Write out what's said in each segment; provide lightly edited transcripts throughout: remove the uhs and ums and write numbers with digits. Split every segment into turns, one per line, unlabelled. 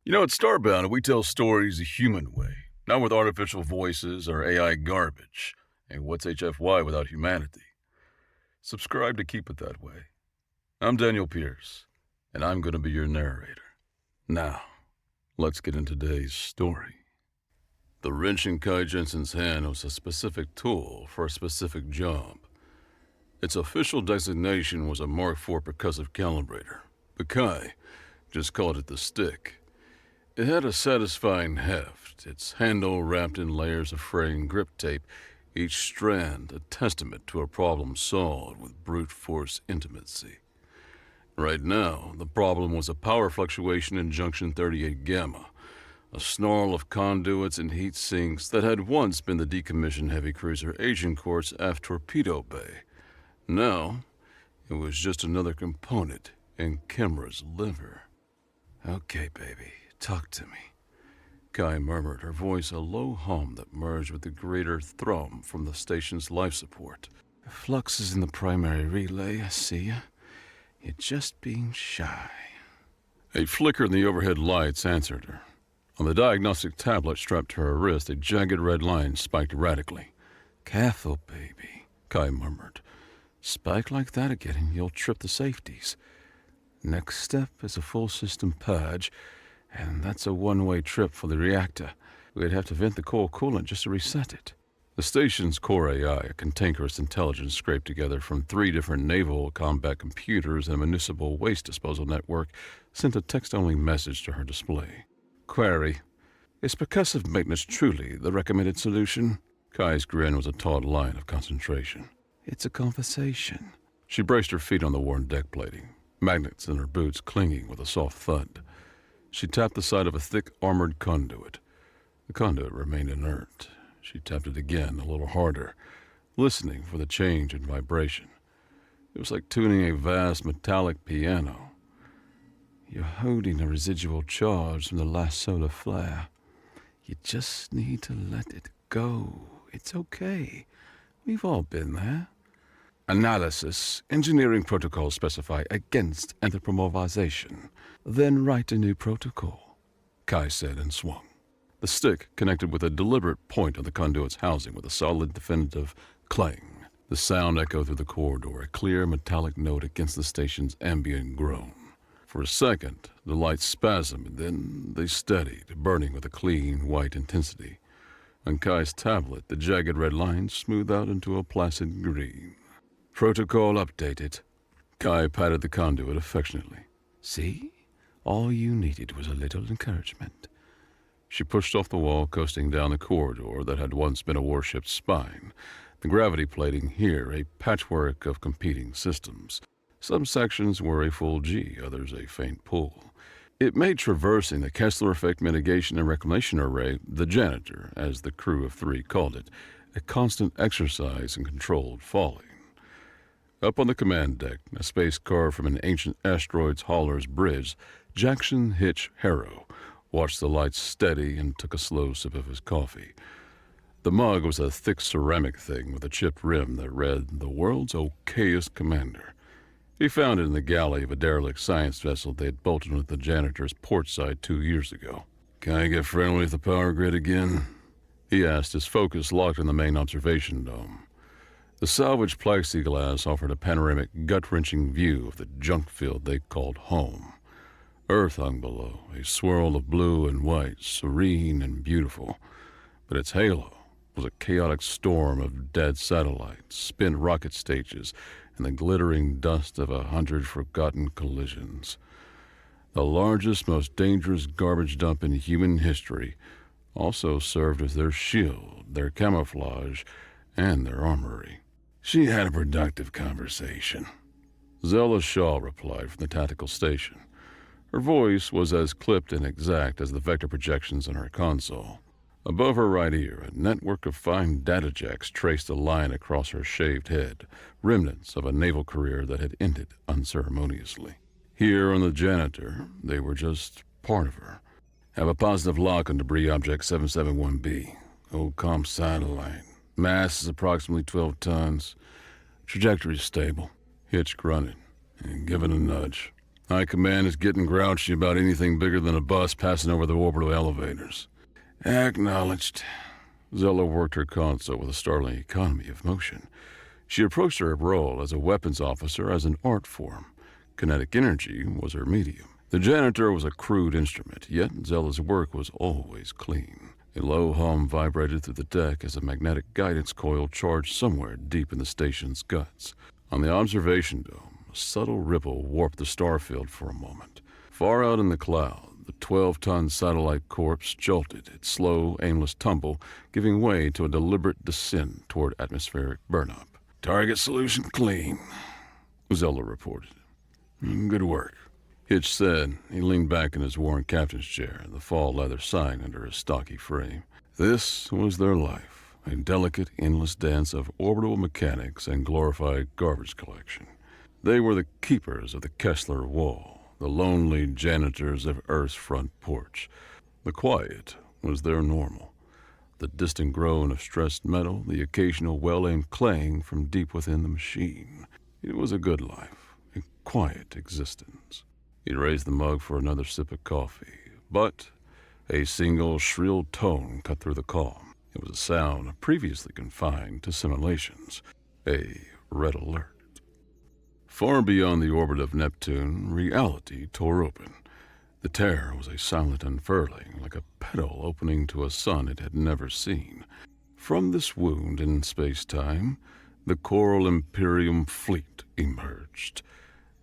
At Starbound, we tell stories the human way, not with artificial voices or AI garbage. And what's HFY without humanity? Subscribe to keep it that way. I'm Daniel Pierce, and I'm going to be your narrator. Now, let's get into today's story. The wrench in Kai Jensen's hand was a specific tool for a specific job. Its official designation was a Mark IV percussive calibrator, but Kai just called it the stick. It had a satisfying heft, its handle wrapped in layers of fraying grip tape, each strand a testament to a problem solved with brute force intimacy. Right now, the problem was a power fluctuation in junction 38 gamma, a snarl of conduits and heat sinks that had once been the decommissioned heavy cruiser Agincourt's aft torpedo bay. Now, it was just another component in Kimra's liver. "Okay, baby, talk to me," Kai murmured, her voice a low hum that merged with the greater thrum from the station's life support. "Flux is in the primary relay, I see ya. You're just being shy." A flicker in the overhead lights answered her. On the diagnostic tablet strapped to her wrist, a jagged red line spiked erratically. "Careful, baby," Kai murmured. "Spike like that again and you'll trip the safeties. Next step is a full system purge, and that's a one-way trip for the reactor. We'd have to vent the core coolant just to reset it." The station's core AI, a cantankerous intelligence scraped together from 3 different naval combat computers and a municipal waste disposal network, sent a text-only message to her display. Query: "Is percussive maintenance truly the recommended solution?" Kai's grin was a taut line of concentration. "It's a conversation." She braced her feet on the worn deck plating, magnets in her boots clinging with a soft thud. She tapped the side of a thick, armored conduit. The conduit remained inert. She tapped it again, a little harder, listening for the change in vibration. It was like tuning a vast metallic piano. "You're holding a residual charge from the last solar flare. You just need to let it go. It's okay. We've all been there." "Analysis. Engineering protocols specify against anthropomorphization. Then write a new protocol," Kai said and swung. The stick connected with a deliberate point of the conduit's housing with a solid, definitive clang. The sound echoed through the corridor, a clear metallic note against the station's ambient groan. For a second, the lights spasmed, and then they steadied, burning with a clean, white intensity. On Kai's tablet, the jagged red lines smoothed out into a placid green. "Protocol updated." Kai patted the conduit affectionately. "See? All you needed was a little encouragement." She pushed off the wall, coasting down the corridor that had once been a warship's spine, the gravity plating here a patchwork of competing systems. Some sections were a full G, others a faint pull. It made traversing the Kessler Effect Mitigation and Reclamation Array, the janitor, as the crew of 3 called it, a constant exercise in controlled falling. Up on the command deck, a space car from an ancient asteroid's hauler's bridge, Jackson Hitch Harrow watched the lights steady and took a slow sip of his coffee. The mug was a thick ceramic thing with a chipped rim that read, "The world's okayest commander." He found it in the galley of a derelict science vessel they had bolted with the janitor's port side 2 years ago. "Can I get friendly with the power grid again?" he asked, his focus locked on the main observation dome. The salvaged plexiglass offered a panoramic, gut-wrenching view of the junk field they called home. Earth hung below, a swirl of blue and white, serene and beautiful, but its halo was a chaotic storm of dead satellites, spent rocket stages, and the glittering dust of 100 forgotten collisions. The largest, most dangerous garbage dump in human history also served as their shield, their camouflage, and their armory. "She had a productive conversation," Zella Shaw replied from the tactical station. Her voice was as clipped and exact as the vector projections on her console. Above her right ear, a network of fine data jacks traced a line across her shaved head, remnants of a naval career that had ended unceremoniously. Here on the janitor, they were just part of her. "Have a positive lock on debris object 771B. Old comp satellite. Mass is approximately 12 tons. Trajectory is stable." Hitch grunted and give it a nudge. High Command is getting grouchy about anything bigger than a bus passing over the orbital elevators. Acknowledged. Zella worked her console with a startling economy of motion. She approached her role as a weapons officer as an art form. Kinetic energy was her medium. The janitor was a crude instrument, yet Zella's work was always clean. A low hum vibrated through the deck as a magnetic guidance coil charged somewhere deep in the station's guts. On the observation dome, a subtle ripple warped the starfield for a moment. Far out in the cloud, the 12-ton satellite corpse jolted its slow, aimless tumble, giving way to a deliberate descent toward atmospheric burnup. Target solution clean, Zella reported. Good work, Hitch said. He leaned back in his worn captain's chair, the fall leather sighing under his stocky frame. This was their life, a delicate, endless dance of orbital mechanics and glorified garbage collection. They were the keepers of the Kessler Wall, the lonely janitors of Earth's front porch. The quiet was their normal. The distant groan of stressed metal, the occasional well-aimed clang from deep within the machine. It was a good life, a quiet existence. He raised the mug for another sip of coffee, but a single shrill tone cut through the calm. It was a sound previously confined to simulations, a red alert. Far beyond the orbit of Neptune, reality tore open. The tear was a silent unfurling, like a petal opening to a sun it had never seen. From this wound in space-time, the Coral Imperium fleet emerged.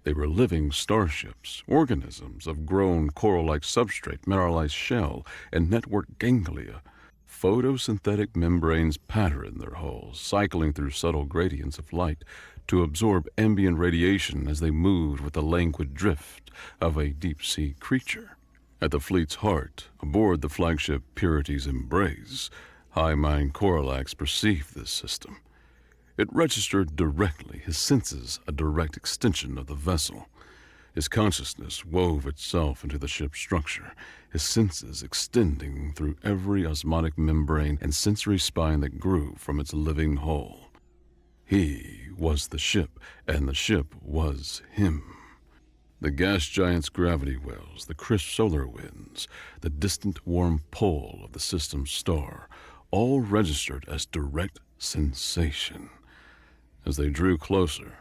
They were living starships, organisms of grown coral-like substrate, mineralized shell, and networked ganglia. Photosynthetic membranes patterned their hulls, cycling through subtle gradients of light to absorb ambient radiation as they moved with the languid drift of a deep-sea creature. At the fleet's heart, aboard the flagship Purity's Embrace, high-mind Coralax perceived this system. It registered directly, his senses a direct extension of the vessel. His consciousness wove itself into the ship's structure, his senses extending through every osmotic membrane and sensory spine that grew from its living hull. He was the ship, and the ship was him. The gas giant's gravity wells, the crisp solar winds, the distant warm pull of the system's star, all registered as direct sensation. As they drew closer,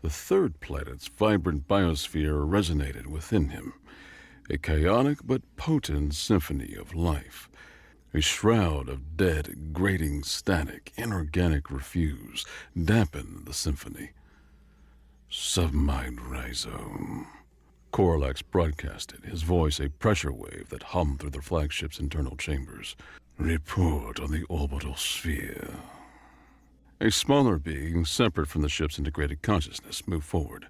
the third planet's vibrant biosphere resonated within him, a chaotic but potent symphony of life. A shroud of dead, grating static, inorganic refuse dampened the symphony. Submind rhizome, Coralax broadcasted, his voice a pressure wave that hummed through the flagship's internal chambers. Report on the orbital sphere. A smaller being, separate from the ship's integrated consciousness, moved forward.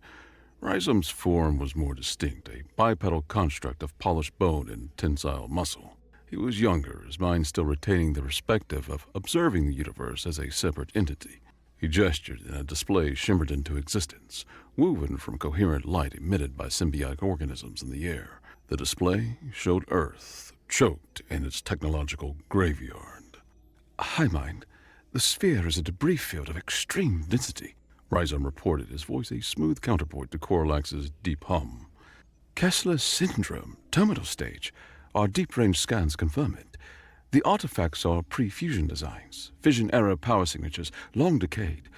Rhizome's form was more distinct, a bipedal construct of polished bone and tensile muscle. He was younger, his mind still retaining the perspective of observing the universe as a separate entity. He gestured, and a display shimmered into existence, woven from coherent light emitted by symbiotic organisms in the air. The display showed Earth, choked in its technological graveyard. Hi, Mind. The sphere is a debris field of extreme density, Rhizome reported, his voice a smooth counterpoint to Coralax's deep hum. Kessler syndrome, terminal stage. Our deep-range scans confirm it. The artifacts are pre-fusion designs, fission error power signatures, long decayed.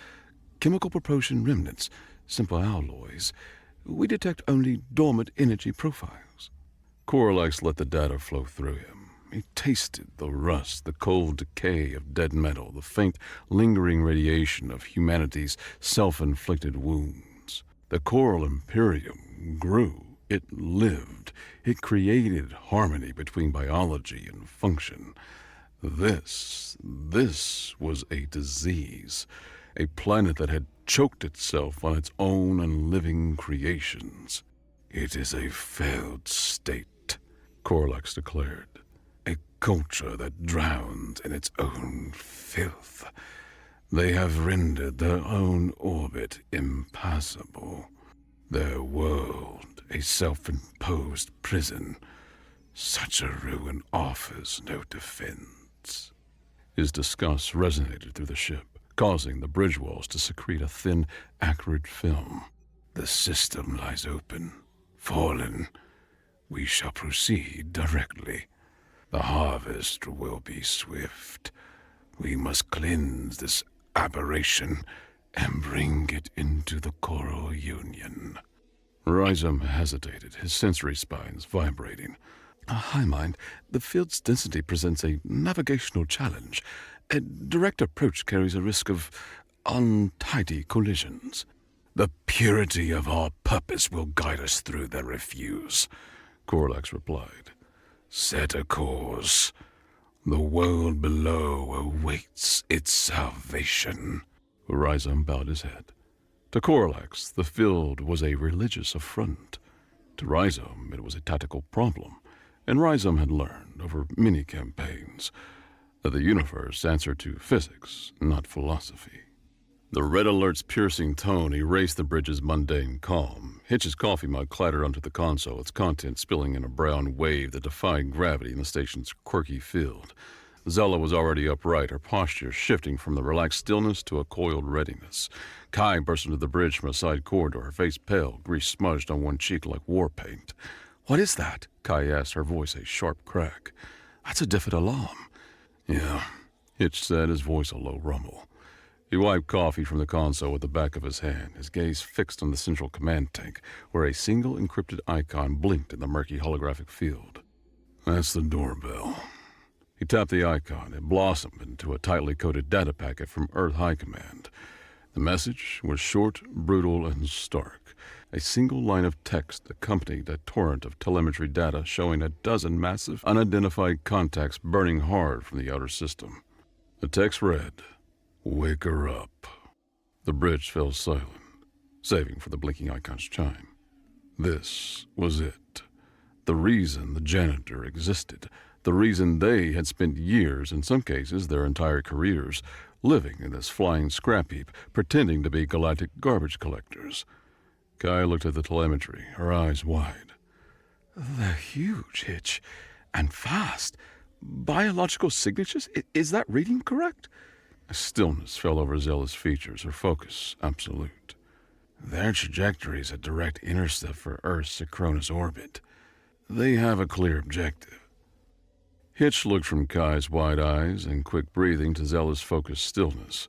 Chemical propulsion remnants, simple alloys. We detect only dormant energy profiles. Coralax let the data flow through him. He tasted the rust, the cold decay of dead metal, the faint, lingering radiation of humanity's self-inflicted wounds. The Coral Imperium grew. It lived. It created harmony between biology and function. This was a disease, a planet that had choked itself on its own unliving creations. It is a failed state, Coralax declared. A culture that drowns in its own filth. They have rendered their own orbit impassable. Their world a self-imposed prison. Such a ruin offers no defense. His disgust resonated through the ship, causing the bridge walls to secrete a thin, acrid film. The system lies open,
fallen, we shall proceed directly. The harvest will be swift. We must cleanse this aberration and bring it into the Coral Union.
Rhizome hesitated, his sensory spines vibrating. Hi, Mind. The field's density presents a navigational challenge. A direct approach carries a risk of untidy collisions.
The purity of our purpose will guide us through the refuse,
Corlax replied.
Set a course. The world below awaits its salvation.
Rhizome bowed his head. To Corlax, the field was a religious affront. To Rhizome, it was a tactical problem, and Rhizome had learned over many campaigns that the universe answered to physics, not philosophy. The red alert's piercing tone erased the bridge's mundane calm. Hitch's coffee mug clattered onto the console, its contents spilling in a brown wave that defied gravity in the station's quirky field. Zella was already upright, her posture shifting from the relaxed stillness to a coiled readiness. Kai burst into the bridge from a side corridor, her face pale, grease smudged on one cheek like war paint. "What is that?" Kai asked, her voice a sharp crack. "That's a diffid alarm."
"Yeah,"
Hitch said, his voice a low rumble. He wiped coffee from the console with the back of his hand, his gaze fixed on the central command tank, where a single encrypted icon blinked in the murky holographic field.
"That's the doorbell."
He tapped the icon. It blossomed into a tightly coded data packet from Earth High Command. The message was short, brutal, and stark. A single line of text accompanied a torrent of telemetry data showing a dozen massive, unidentified contacts burning hard from the outer system. The text read, "Wake her up." The bridge fell silent, saving for the blinking icon's chime. This was it. The reason the janitor existed. The reason they had spent years, in some cases their entire careers, living in this flying scrap heap, pretending to be galactic garbage collectors. Kai looked at the telemetry, her eyes wide. "They're huge, Hitch, and fast. Biological signatures? Is that reading correct?" A stillness fell over Zella's features, her focus absolute.
"Their trajectory is a direct intercept for Earth's synchronous orbit. They have a clear objective."
Hitch looked from Kai's wide eyes and quick breathing to Zella's focused stillness.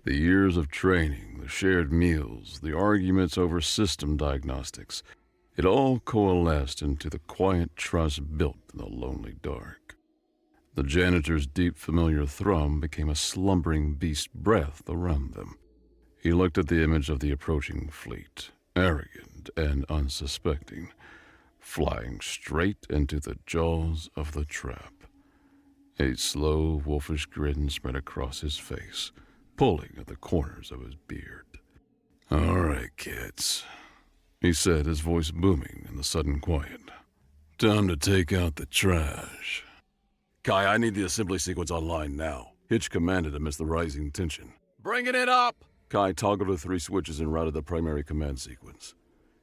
The years of training, the shared meals, the arguments over system diagnostics, it all coalesced into the quiet trust built in the lonely dark. The janitor's deep, familiar thrum became a slumbering beast breath around them. He looked at the image of the approaching fleet, arrogant and unsuspecting, flying straight into the jaws of the trap. A slow, wolfish grin spread across his face, pulling at the corners of his beard.
"All right, kids," he said, his voice booming in the sudden quiet. "Time to take out the trash."
"Kai, I need the assembly sequence online now," Hitch commanded amidst the rising tension.
"Bringing it up!"
Kai toggled the 3 switches and routed the primary command sequence.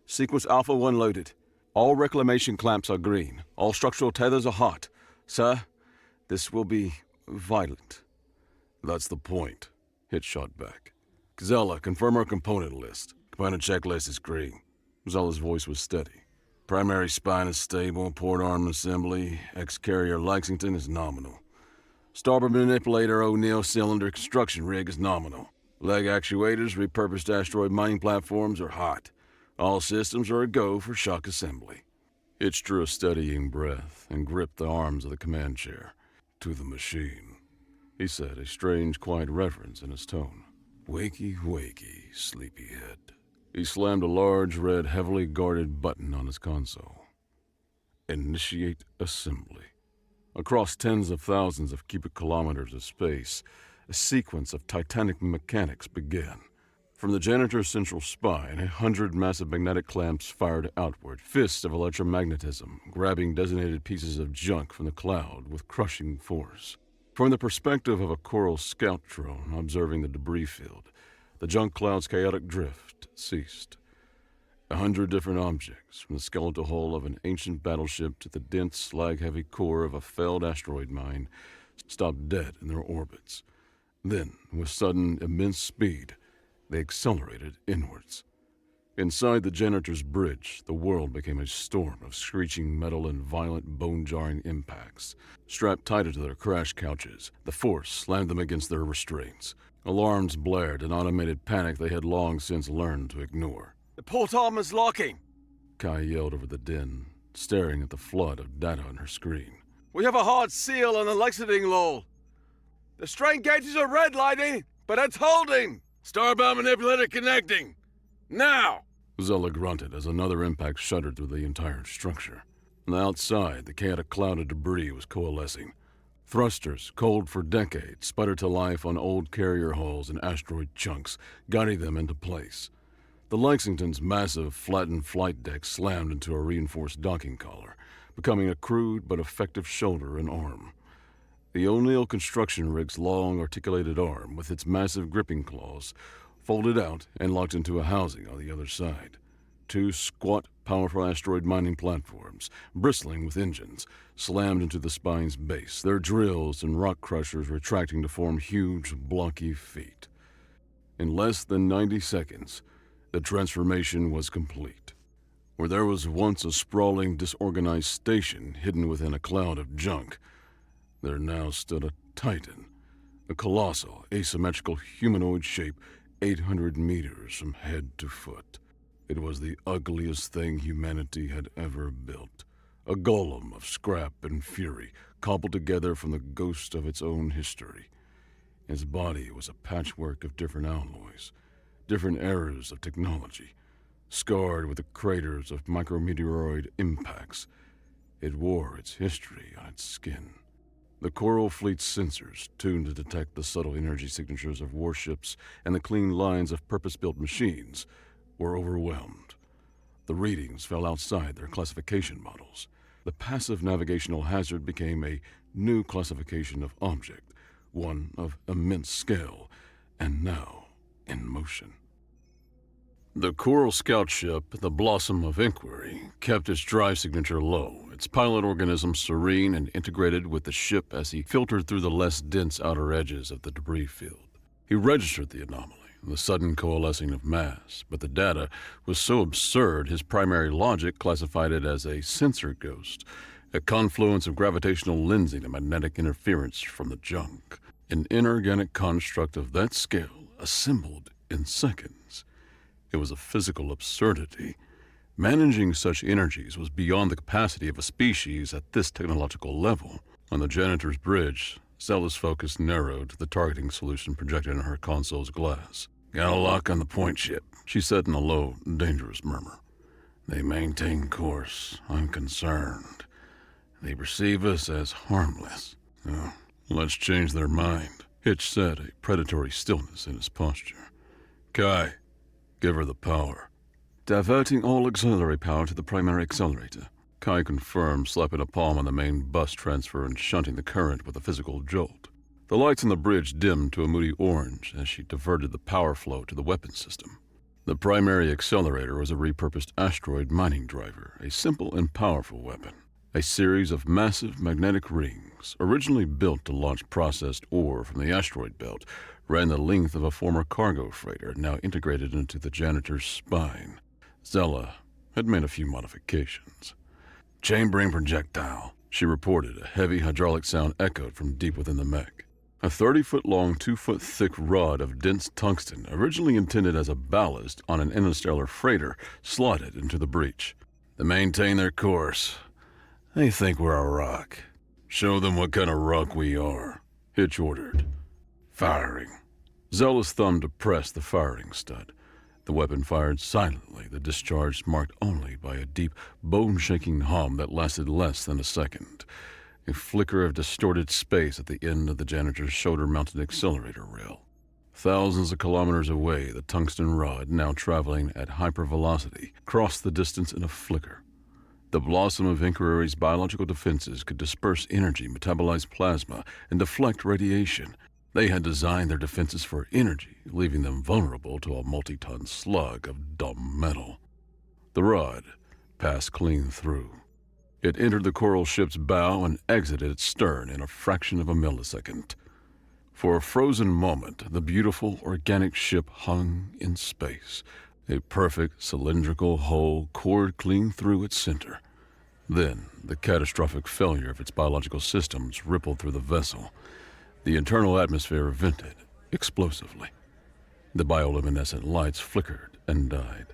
"Sequence Alpha 1 loaded. All reclamation clamps are green. All structural tethers are hot. Sir, this will be violent."
"That's the point," Hitch shot back.
"Zella, confirm our component list."
"Component checklist is green."
Zella's voice was steady.
"Primary spine is stable. Port arm assembly. X-carrier Lexington is nominal. Starboard manipulator O'Neill cylinder construction rig is nominal. Leg actuators, repurposed asteroid mining platforms are hot. All systems are a go for shock assembly."
Hitch drew a steadying breath and gripped the arms of the command chair.
"To the machine,"
he said, a strange, quiet reverence in his tone.
"Wakey, wakey, sleepyhead."
He slammed a large, red, heavily guarded button on his console. Initiate assembly. Across tens of thousands of cubic kilometers of space, a sequence of titanic mechanics began. From the janitor's central spine, 100 massive magnetic clamps fired outward, fists of electromagnetism, grabbing designated pieces of junk from the cloud with crushing force. From the perspective of a coral scout drone observing the debris field, the junk cloud's chaotic drift ceased. 100 different objects, from the skeletal hull of an ancient battleship to the dense, slag-heavy core of a failed asteroid mine, stopped dead in their orbits. Then, with sudden, immense speed, they accelerated inwards.
Inside the janitor's bridge, the world became a storm of screeching metal and violent bone-jarring impacts. Strapped tighter to their crash couches, the force slammed them against their restraints. Alarms blared in automated panic they had long since learned to ignore.
The port arm is locking!
Kai yelled over the din, staring at the flood of data on her screen.
We have a hard seal on the exiting lull. The strain gauges are red lighting, but it's holding!
Starbound manipulator connecting! Now! Zella grunted as another impact shuddered through the entire structure. On the outside, the chaotic cloud of debris was coalescing. Thrusters, cold for decades, sputtered to life on old carrier hulls and asteroid chunks, guiding them into place. The Lexington's massive, flattened flight deck slammed into a reinforced docking collar, becoming a crude but effective shoulder and arm. The O'Neill construction rig's long, articulated arm, with its massive gripping claws, folded out and locked into a housing on the other side. Two squat, powerful asteroid mining platforms, bristling with engines, slammed into the spine's base, their drills and rock crushers retracting to form huge, blocky feet. In less than 90 seconds, the transformation was complete. Where there was once a sprawling, disorganized station hidden within a cloud of junk, there now stood a titan, a colossal, asymmetrical humanoid shape 800 meters from head to foot. It was the ugliest thing humanity had ever built. A golem of scrap and fury, cobbled together from the ghost of its own history. Its body was a patchwork of different alloys, different eras of technology, scarred with the craters of micrometeoroid impacts. It wore its history on its skin. The Coral Fleet's sensors, tuned to detect the subtle energy signatures of warships and the clean lines of purpose-built machines, were overwhelmed. The readings fell outside their classification models. The passive navigational hazard became a new classification of object, one of immense scale, and now in motion. The Coral scout ship, the Blossom of Inquiry, kept its drive signature low, its pilot organism serene and integrated with the ship as he filtered through the less dense outer edges of the debris field. He registered the anomaly, the sudden coalescing of mass, but the data was so absurd his primary logic classified it as a sensor ghost, a confluence of gravitational lensing and magnetic interference from the junk. An inorganic construct of that scale, assembled in seconds. It was a physical absurdity. Managing such energies was beyond the capacity of a species at this technological level. On the janitor's bridge, Zella's focus narrowed to the targeting solution projected in her console's glass. "Got a lock on the point ship," she said in a low, dangerous murmur. "They maintain course. I'm concerned. They perceive us as harmless. Oh, let's change their mind," Hitch said, a predatory stillness in his posture. "Kai, give her the power." "Diverting all auxiliary power to the primary accelerator," Kai confirmed, slapping a palm on the main bus transfer and shunting the current with a physical jolt. The lights on the bridge dimmed to a moody orange as she diverted the power flow to the weapons system. The primary accelerator was a repurposed asteroid mining driver, a simple and powerful weapon. A series of massive magnetic rings, originally built to launch processed ore from the asteroid belt, ran the length of a former cargo freighter now integrated into the janitor's spine. Zella had made a few modifications. "Chambering projectile," she reported, a heavy hydraulic sound echoed from deep within the mech. A 30-foot-long, 2-foot-thick rod of dense tungsten, originally intended as a ballast on an interstellar freighter, slotted into the breach. "They maintain their course. They think we're a rock. Show them what kind of rock we are," Hitch ordered. "Firing." Zella's thumb depressed the firing stud. The weapon fired silently, the discharge marked only by a deep, bone-shaking hum that lasted less than a second. A flicker of distorted space at the end of the janitor's shoulder-mounted accelerator rail. Thousands of kilometers away, the tungsten rod, now traveling at hypervelocity, crossed the distance in a flicker. The Blossom of Inquiry's biological defenses could disperse energy, metabolize plasma, and deflect radiation. They had designed their defenses for energy, leaving them vulnerable to a multi-ton slug of dumb metal. The rod passed clean through. It entered the coral ship's bow and exited its stern in a fraction of a millisecond. For a frozen moment, the beautiful, organic ship hung in space, A perfect cylindrical hole cored clean through its center. Then, the catastrophic failure of its biological systems rippled through the vessel. The internal atmosphere vented explosively. The bioluminescent lights flickered and died.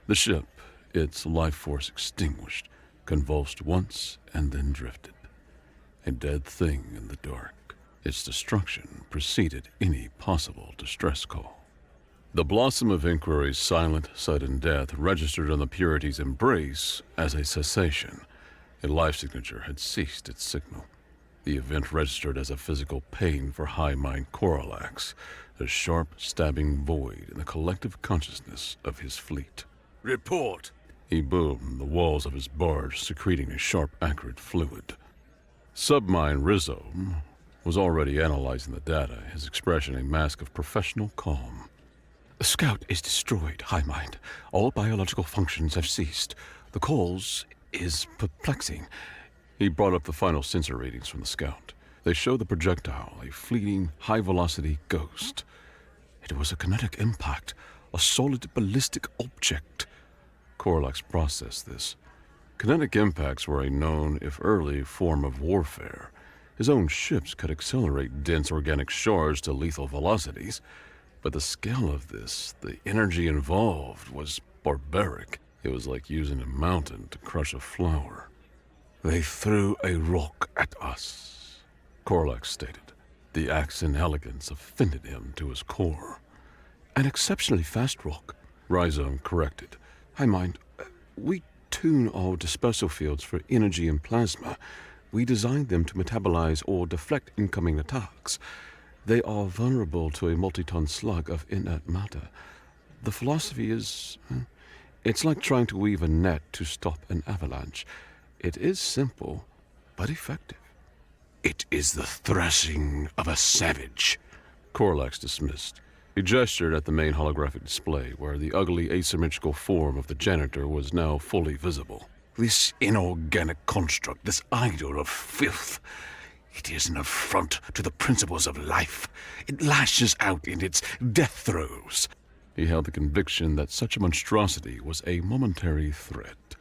The ship, its life force extinguished, convulsed once and then drifted. A dead thing in the dark. Its destruction preceded any possible distress call. The blossom of inquiry's silent, sudden death registered on the Purity's embrace as a cessation. A life signature had ceased its signal. The event registered as a physical pain for high-mind Coralax, a sharp, stabbing void in the collective consciousness of his fleet.
Report.
He boomed, the walls of his barge secreting a sharp, acrid fluid. Submine Rhizome was already analyzing the data, his expression a mask of professional calm. The scout is destroyed, High Mind. All biological functions have ceased. The cause is perplexing. He brought up the final sensor readings from the scout. They show the projectile, a fleeting, high-velocity ghost. It was a kinetic impact, a solid ballistic object. Coralax processed this. Kinetic impacts were a known, if early, form of warfare. His own ships could accelerate dense organic shards to lethal velocities. But the scale of this, the energy involved, was barbaric. It was like using a mountain to crush a flower. They threw a rock at us, Coralax stated. The accent elegance offended him to his core. An exceptionally fast rock, Rhizome corrected. High Mind, we tune our dispersal fields for energy and plasma. We designed them to metabolize or deflect incoming attacks. They are vulnerable to a multi-ton slug of inert matter. The philosophy is... it's like trying to weave a net to stop an avalanche. It is simple, but effective. It is the thrashing of a savage, Coralax dismissed. He gestured at the main holographic display, where the ugly asymmetrical form of the janitor was now fully visible. This inorganic construct, this idol of filth... it is an affront to the principles of life. It lashes out in its death throes. He held the conviction that such a monstrosity was a momentary threat.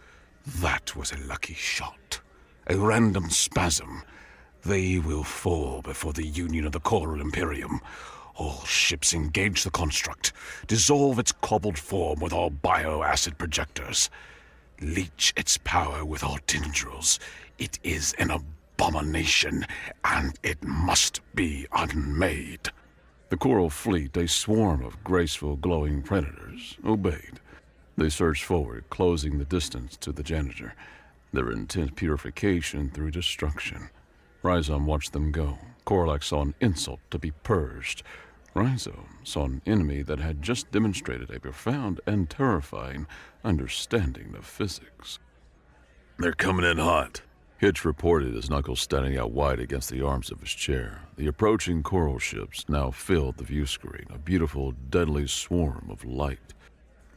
That was a lucky shot. A random spasm. They will fall before the union of the Coral Imperium. All ships engage the construct. Dissolve its cobbled form with our bioacid projectors. Leech its power with our tendrils. It is an abomination, and it must be unmade. The Coral Fleet, a swarm of graceful, glowing predators, obeyed. They surged forward, closing the distance to the janitor, their intent purification through destruction. Rhizome watched them go. Coralax saw an insult to be purged. Rhizome saw an enemy that had just demonstrated a profound and terrifying understanding of physics.
They're coming in hot.
Hitch reported, his knuckles standing out wide against the arms of his chair. The approaching coral ships now filled the view screen, a beautiful, deadly swarm of light.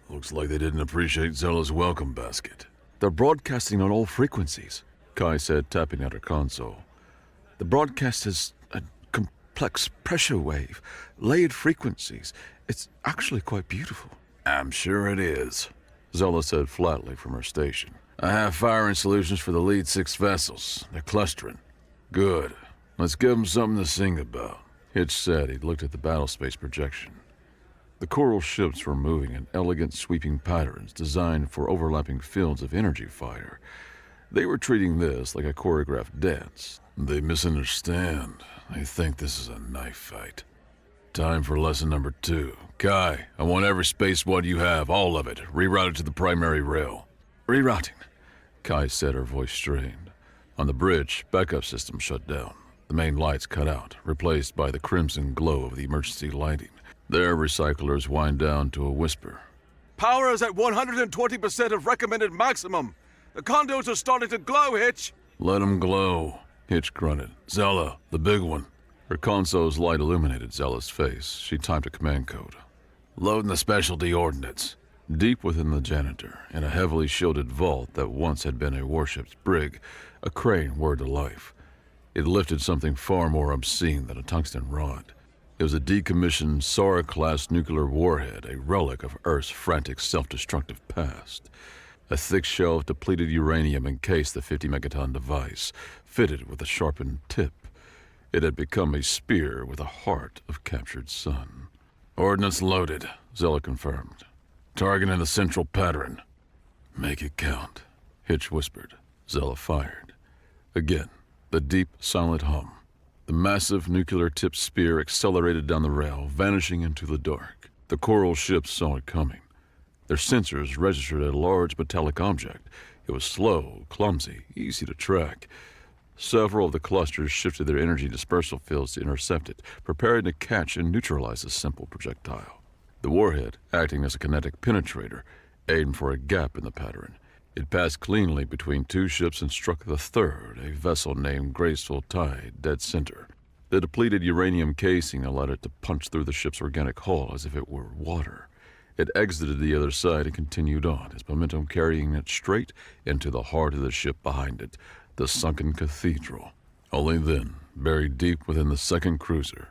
Looks like they didn't appreciate Zella's welcome basket.
They're broadcasting on all frequencies, Kai said, tapping at her console. The broadcast is a complex pressure wave, layered frequencies. It's actually quite beautiful.
I'm sure it is,
Zella said flatly from her station.
I have firing solutions for the lead 6 vessels. They're clustering. Good. Let's give them something to sing about.
Hitch said. He looked at the battlespace projection. The coral ships were moving in elegant, sweeping patterns designed for overlapping fields of energy fire. They were treating this like a choreographed dance.
They misunderstand. They think this is a knife fight. Time for lesson number 2. Kai, I want every space wad you have, all of it. Reroute it to the primary rail.
Rerouting,
Kai said, her voice strained. On the bridge, backup system shut down. The main lights cut out, replaced by the crimson glow of the emergency lighting. Their recyclers wind down to a whisper.
Power is at 120% of recommended maximum. The conduits are starting to glow, Hitch.
Let them glow, Hitch grunted. Zella, the big one.
Her console's light illuminated Zella's face. She typed a command code.
Loading the specialty ordnance.
Deep within the janitor, in a heavily shielded vault that once had been a warship's brig, a crane whirred to life. It lifted something far more obscene than a tungsten rod.
It was a decommissioned Sora-class nuclear warhead, a relic of Earth's frantic self-destructive past. A thick shell of depleted uranium encased the 50-megaton device, fitted with a sharpened tip. It had become a spear with a heart of captured sun. "Ordnance loaded," Zella confirmed. "Target in the central pattern." "Make it count," Hitch whispered. Zella fired. Again, the deep, silent hum. The massive nuclear-tipped spear accelerated down the rail, vanishing into the dark. The coral ships saw it coming. Their sensors registered a large metallic object. It was slow, clumsy, easy to track. Several of the clusters shifted their energy dispersal fields to intercept it, preparing to catch and neutralize the simple projectile. The warhead, acting as a kinetic penetrator, aimed for a gap in the pattern. It passed cleanly between two ships and struck the third, a vessel named Graceful Tide, dead center. The depleted uranium casing allowed it to punch through the ship's organic hull as if it were water. It exited the other side and continued on, its momentum carrying it straight into the heart of the ship behind it, the sunken cathedral. Only then, buried deep within the second cruiser,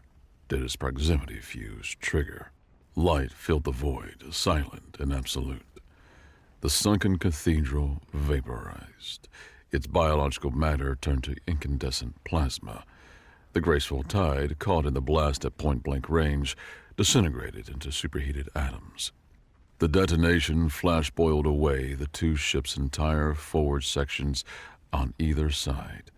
did its proximity fuse trigger. Light filled the void, silent and absolute. The sunken cathedral vaporized. Its biological matter turned to incandescent plasma. The Graceful Tide, caught in the blast at point-blank range, disintegrated into superheated atoms. The detonation flash-boiled away the two ships' entire forward sections on either side.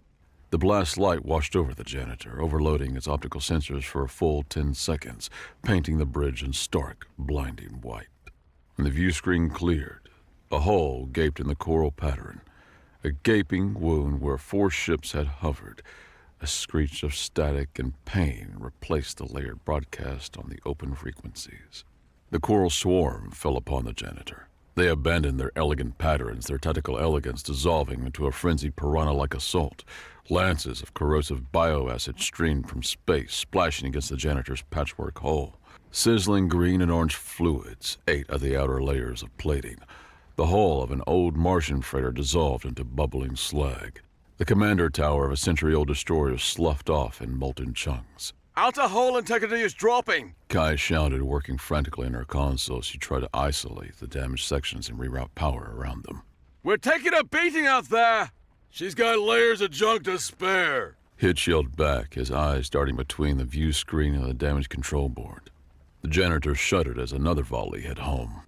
The blast light washed over the janitor, overloading its optical sensors for a full 10 seconds, painting the bridge in stark, blinding white. When the view screen cleared, a hole gaped in the coral pattern, a gaping wound where 4 ships had hovered. A screech of static and pain replaced the layered broadcast on the open frequencies. The coral swarm fell upon the janitor. They abandoned their elegant patterns, their tactical elegance dissolving into a frenzied piranha-like assault. Lances of corrosive bioacid streamed from space, splashing against the janitor's patchwork hull. Sizzling green and orange fluids ate at the outer layers of plating. The hull of an old Martian freighter dissolved into bubbling slag. The commander tower of a century-old destroyer sloughed off in molten chunks.
Outer hull integrity is dropping!
Kai shouted, working frantically in her console as she tried to isolate the damaged sections and reroute power around them.
We're taking a beating out there! She's got layers of junk to spare!
Hitch yelled back, his eyes darting between the view screen and the damaged control board. The janitor shuddered as another volley hit home.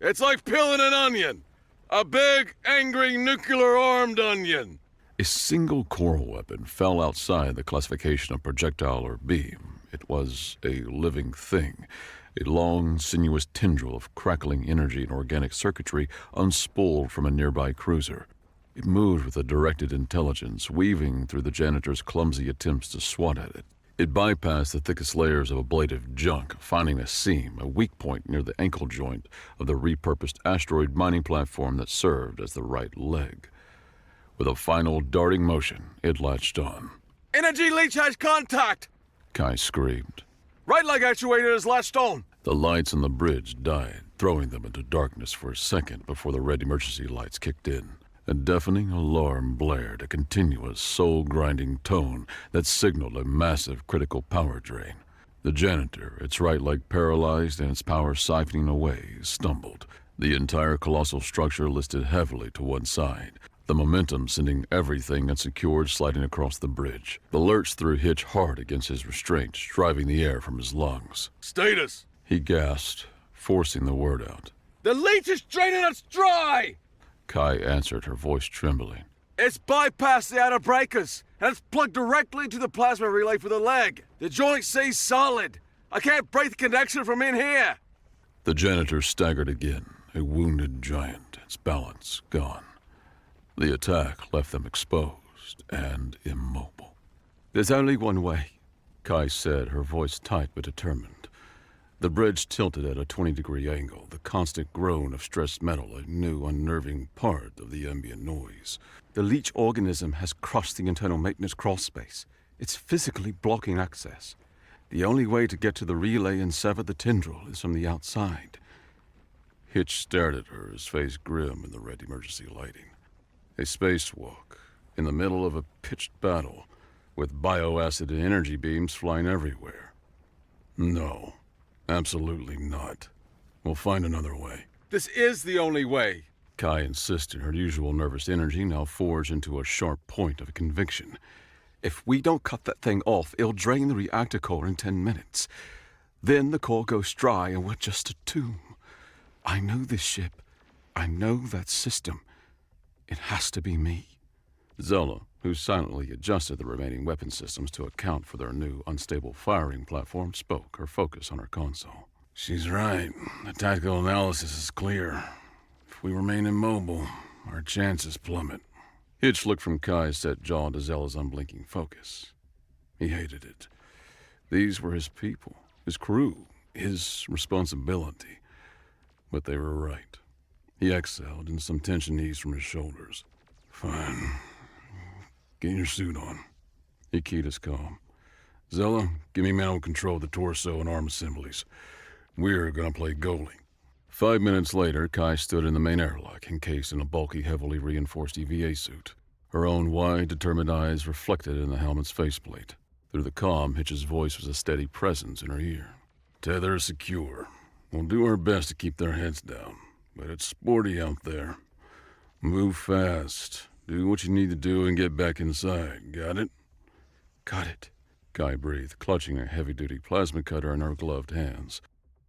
It's like peeling an onion! A big, angry, nuclear-armed onion!
A single coral weapon fell outside the classification of projectile or beam. It was a living thing, a long, sinuous tendril of crackling energy and organic circuitry unspooled from a nearby cruiser. It moved with a directed intelligence, weaving through the janitor's clumsy attempts to swat at it. It bypassed the thickest layers of ablative junk, finding a seam, a weak point near the ankle joint of the repurposed asteroid mining platform that served as the right leg. With a final darting motion, it latched on.
Energy leech has contact!
Kai screamed.
Right leg actuator is latched on!
The lights on the bridge died, throwing them into darkness for a second before the red emergency lights kicked in. A deafening alarm blared, a continuous, soul-grinding tone that signaled a massive critical power drain. The janitor, its right leg paralyzed and its power siphoning away, stumbled. The entire colossal structure listed heavily to one side, the momentum sending everything unsecured sliding across the bridge. The lurch threw Hitch hard against his restraints, driving the air from his lungs.
Status!
He gasped, forcing the word out.
The leech is draining us dry!
Kai answered, her voice trembling.
It's bypassed the outer breakers, and it's plugged directly to the plasma relay for the leg. The joint stays solid. I can't break the connection from in here.
The janitor staggered again, a wounded giant, its balance gone. The attack left them exposed and immobile. "There's only one way," Kai said, her voice tight but determined. The bridge tilted at a 20-degree angle, the constant groan of stressed metal a new unnerving part of the ambient noise.
"The leech organism has crossed the internal maintenance crawlspace. It's physically blocking access. The only way to get to the relay and sever the tendril is from the outside."
Hitch stared at her, his face grim in the red emergency lighting. A spacewalk, in the middle of a pitched battle, with bioacid and energy beams flying everywhere.
No, absolutely not. We'll find another way.
This is the only way.
Kai insisted, her usual nervous energy now forged into a sharp point of conviction. If we don't cut that thing off, it'll drain the reactor core in 10 minutes. Then the core goes dry and we're just a tomb. I know this ship. I know that system. It has to be me. Zola, who silently adjusted the remaining weapon systems to account for their new unstable firing platform, spoke, her focus on her console.
She's right. The tactical analysis is clear. If we remain immobile, our chances plummet.
Hitch looked from Kai's set jaw to Zela's unblinking focus. He hated it. These were his people, his crew, his responsibility. But they were right. He exhaled, and some tension eased from his shoulders.
Fine. Get your suit on.
He keyed his calm.
Zella, give me manual control of the torso and arm assemblies. We're gonna play goalie.
5 minutes later, Kai stood in the main airlock, encased in a bulky, heavily reinforced EVA suit. Her own wide, determined eyes reflected in the helmet's faceplate. Through the comm, Hitch's voice was a steady presence in her ear.
Tether is secure. We'll do our best to keep their heads down, but it's sporty out there. Move fast. Do what you need to do and get back inside. Got it?
Got it, Kai breathed, clutching a heavy-duty plasma cutter in her gloved hands.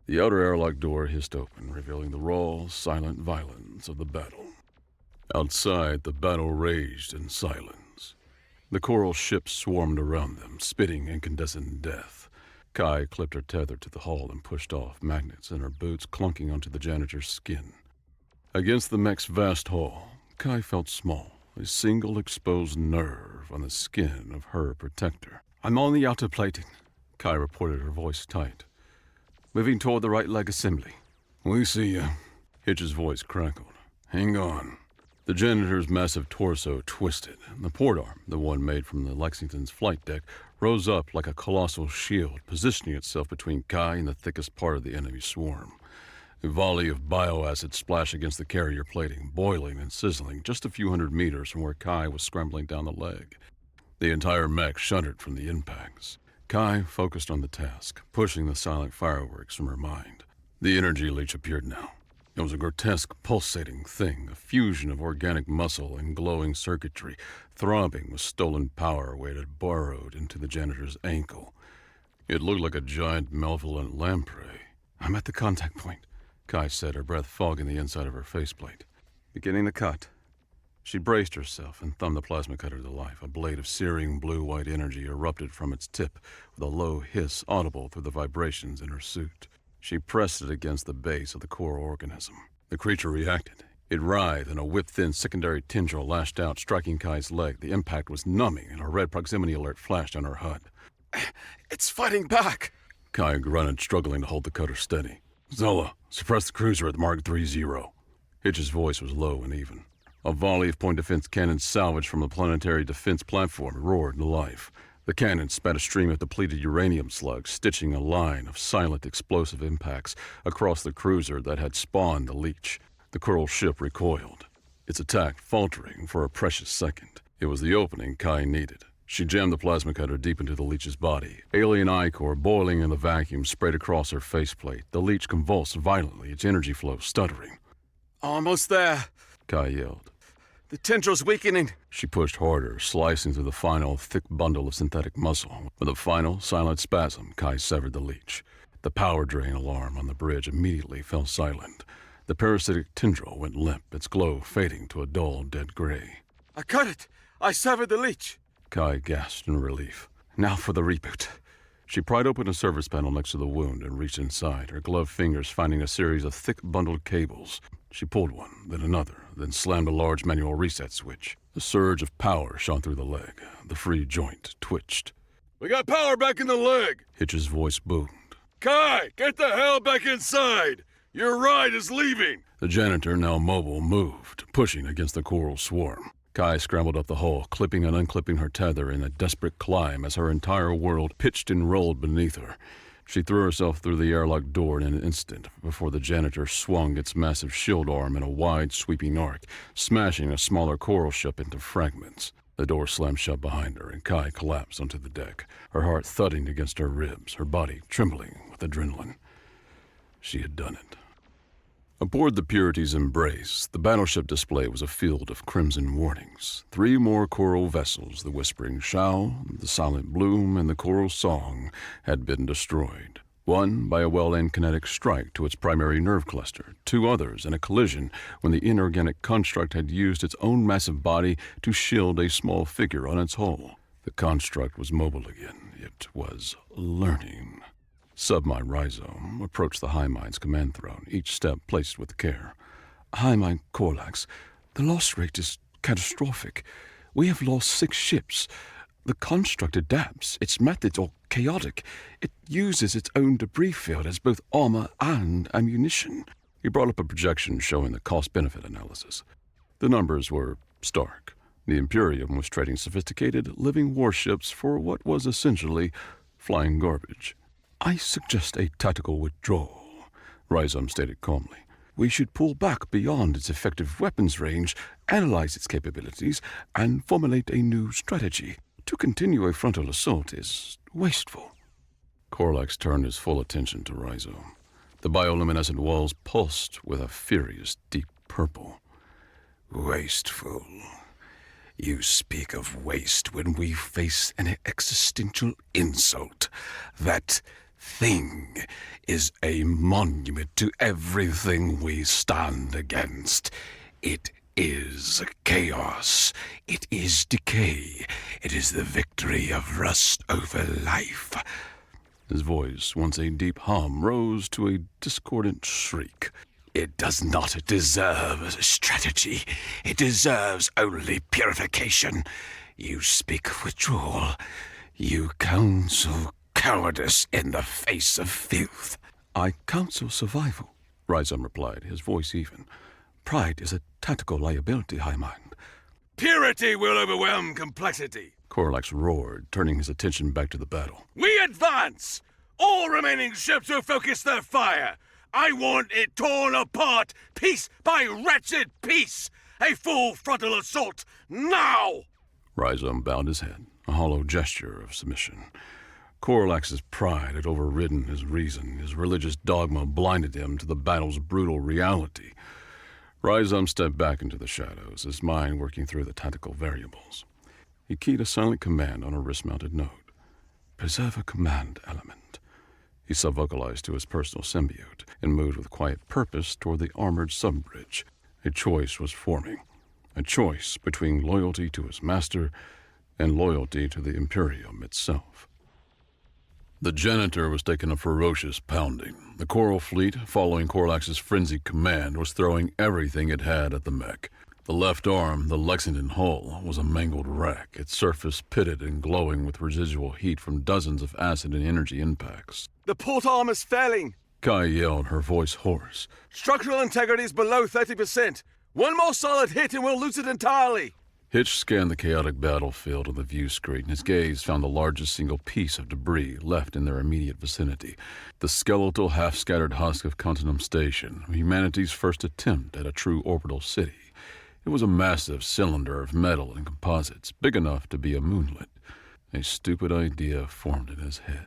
The outer airlock door hissed open, revealing the raw, silent violence of the battle. Outside, the battle raged in silence. The coral ships swarmed around them, spitting incandescent death. Kai clipped her tether to the hull and pushed off, magnets in her boots clunking onto the janitor's skin. Against the mech's vast hull, Kai felt small, a single exposed nerve on the skin of her protector. I'm on the outer plating, Kai reported, her voice tight. Moving toward the right leg assembly.
We see ya.
Hitch's voice crackled.
Hang on.
The janitor's massive torso twisted, and the port arm, the one made from the Lexington's flight deck, rose up like a colossal shield, positioning itself between Kai and the thickest part of the enemy swarm. A volley of bioacid splashed against the carrier plating, boiling and sizzling just a few hundred meters from where Kai was scrambling down the leg. The entire mech shuddered from the impacts. Kai focused on the task, pushing the silent fireworks from her mind. The energy leech appeared now. It was a grotesque, pulsating thing, a fusion of organic muscle and glowing circuitry, throbbing with stolen power where it had burrowed into the janitor's ankle. It looked like a giant, malevolent lamprey. I'm at the contact point, Kai said, her breath fogging the inside of her faceplate. Beginning the cut. She braced herself and thumbed the plasma cutter to life. A blade of searing blue-white energy erupted from its tip with a low hiss audible through the vibrations in her suit. She pressed it against the base of the core organism. The creature reacted. It writhed, and a whip-thin secondary tendril lashed out, striking Kai's leg. The impact was numbing, and a red proximity alert flashed on her HUD.
It's fighting back!
Kai grunted, struggling to hold the cutter steady.
Zola, suppress the cruiser at Mark 3-0.
Hitch's voice was low and even. A volley of point defense cannons salvaged from the planetary defense platform roared to life. The cannons spat a stream of depleted uranium slugs, stitching a line of silent explosive impacts across the cruiser that had spawned the leech. The coral ship recoiled, its attack faltering for a precious second. It was the opening Kai needed. She jammed the plasma cutter deep into the leech's body. Alien ichor boiling in the vacuum sprayed across her faceplate. The leech convulsed violently, its energy flow stuttering.
Almost there.
Kai yelled.
The tendril's weakening.
She pushed harder, slicing through the final, thick bundle of synthetic muscle. With a final, silent spasm, Kai severed the leech. The power drain alarm on the bridge immediately fell silent. The parasitic tendril went limp, its glow fading to a dull, dead gray.
I cut it! I severed the leech!
Kai gasped in relief. Now for the reboot. She pried open a service panel next to the wound and reached inside, her gloved fingers finding a series of thick bundled cables. She pulled one, then another, then slammed a large manual reset switch. A surge of power shot through the leg. The free joint twitched.
We got power back in the leg!
Hitch's voice boomed.
Kai, get the hell back inside! Your ride is leaving!
The janitor, now mobile, moved, pushing against the coral swarm. Kai scrambled up the hull, clipping and unclipping her tether in a desperate climb as her entire world pitched and rolled beneath her. She threw herself through the airlock door in an instant before the janitor swung its massive shield arm in a wide, sweeping arc, smashing a smaller coral ship into fragments. The door slammed shut behind her, and Kai collapsed onto the deck, her heart thudding against her ribs, her body trembling with adrenaline. She had done it. Aboard the Purity's Embrace, the battleship display was a field of crimson warnings. 3 more coral vessels, the Whispering Shao, the Silent Bloom, and the Coral Song, had been destroyed. One by a well-aimed kinetic strike to its primary nerve cluster, 2 others in a collision when the inorganic construct had used its own massive body to shield a small figure on its hull. The construct was mobile again. It was learning. Submine Rhizome approached the Highmind's command throne, each step placed with care. Highmind Corlax, the loss rate is catastrophic. We have lost 6 ships. The construct adapts. Its methods are chaotic. It uses its own debris field as both armor and ammunition. He brought up a projection showing the cost-benefit analysis. The numbers were stark. The Imperium was trading sophisticated, living warships for what was essentially flying garbage. I suggest a tactical withdrawal, Rhizome stated calmly. We should pull back beyond its effective weapons range, analyze its capabilities, and formulate a new strategy. To continue a frontal assault is wasteful. Corlax turned his full attention to Rhizome. The bioluminescent walls pulsed with a furious deep purple.
Wasteful. You speak of waste when we face an existential insult. That thing is a monument to everything we stand against. It is chaos. It is decay. It is the victory of rust over life.
His voice, once a deep hum, rose to a discordant shriek.
It does not deserve a strategy. It deserves only purification. You speak of withdrawal. You counsel cowardice in the face of filth.
I counsel survival, Rhizome replied, his voice even. Pride is a tactical liability, Highmind.
Purity will overwhelm complexity.
Corlax roared, turning his attention back to the battle.
We advance! All remaining ships will focus their fire. I want it torn apart, piece by wretched piece. A full frontal assault, now!
Rhizome bowed his head, a hollow gesture of submission. Corlax's pride had overridden his reason. His religious dogma blinded him to the battle's brutal reality. Rhizome stepped back into the shadows, his mind working through the tactical variables. He keyed a silent command on a wrist-mounted node. Preserve a command element. He sub-vocalized to his personal symbiote and moved with quiet purpose toward the armored sub-bridge. A choice was forming. A choice between loyalty to his master and loyalty to the Imperium itself. The janitor was taking a ferocious pounding. The Coral Fleet, following Corlax's frenzied command, was throwing everything it had at the mech. The left arm, the Lexington hull, was a mangled wreck, its surface pitted and glowing with residual heat from dozens of acid and energy impacts.
The port arm is failing.
Kai yelled, her voice hoarse.
Structural integrity is below 30%. One more solid hit and we'll lose it entirely.
Hitch scanned the chaotic battlefield on the view screen. His gaze found the largest single piece of debris left in their immediate vicinity. The skeletal, half-scattered husk of Continuum Station, humanity's first attempt at a true orbital city. It was a massive cylinder of metal and composites, big enough to be a moonlet. A stupid idea formed in his head.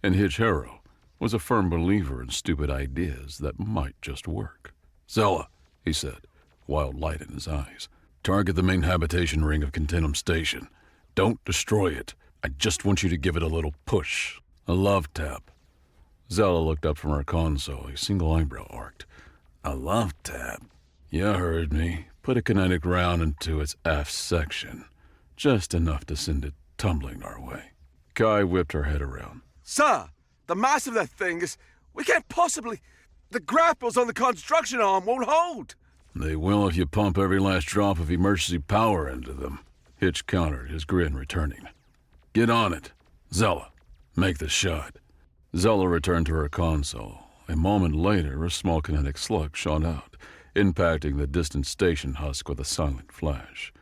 And Hitch Harrow was a firm believer in stupid ideas that might just work. "Zella," he said, wild light in his eyes. "Target the main habitation ring of Continuum Station. Don't destroy it. I just want you to give it a little push. A love tap." Zella looked up from her console, a single eyebrow arced. "A love tap?" "You heard me. Put a kinetic round into its aft section. Just enough to send it tumbling our way." Kai whipped her head around.
Sir, the mass of that thing is... We can't possibly... The grapples on the construction arm won't hold.
"They will if you pump every last drop of emergency power into them," Hitch countered, his grin returning. "Get on it. Zella, make the shot." Zella returned to her console. A moment later, a small kinetic slug shot out, impacting the distant station husk with a silent flash.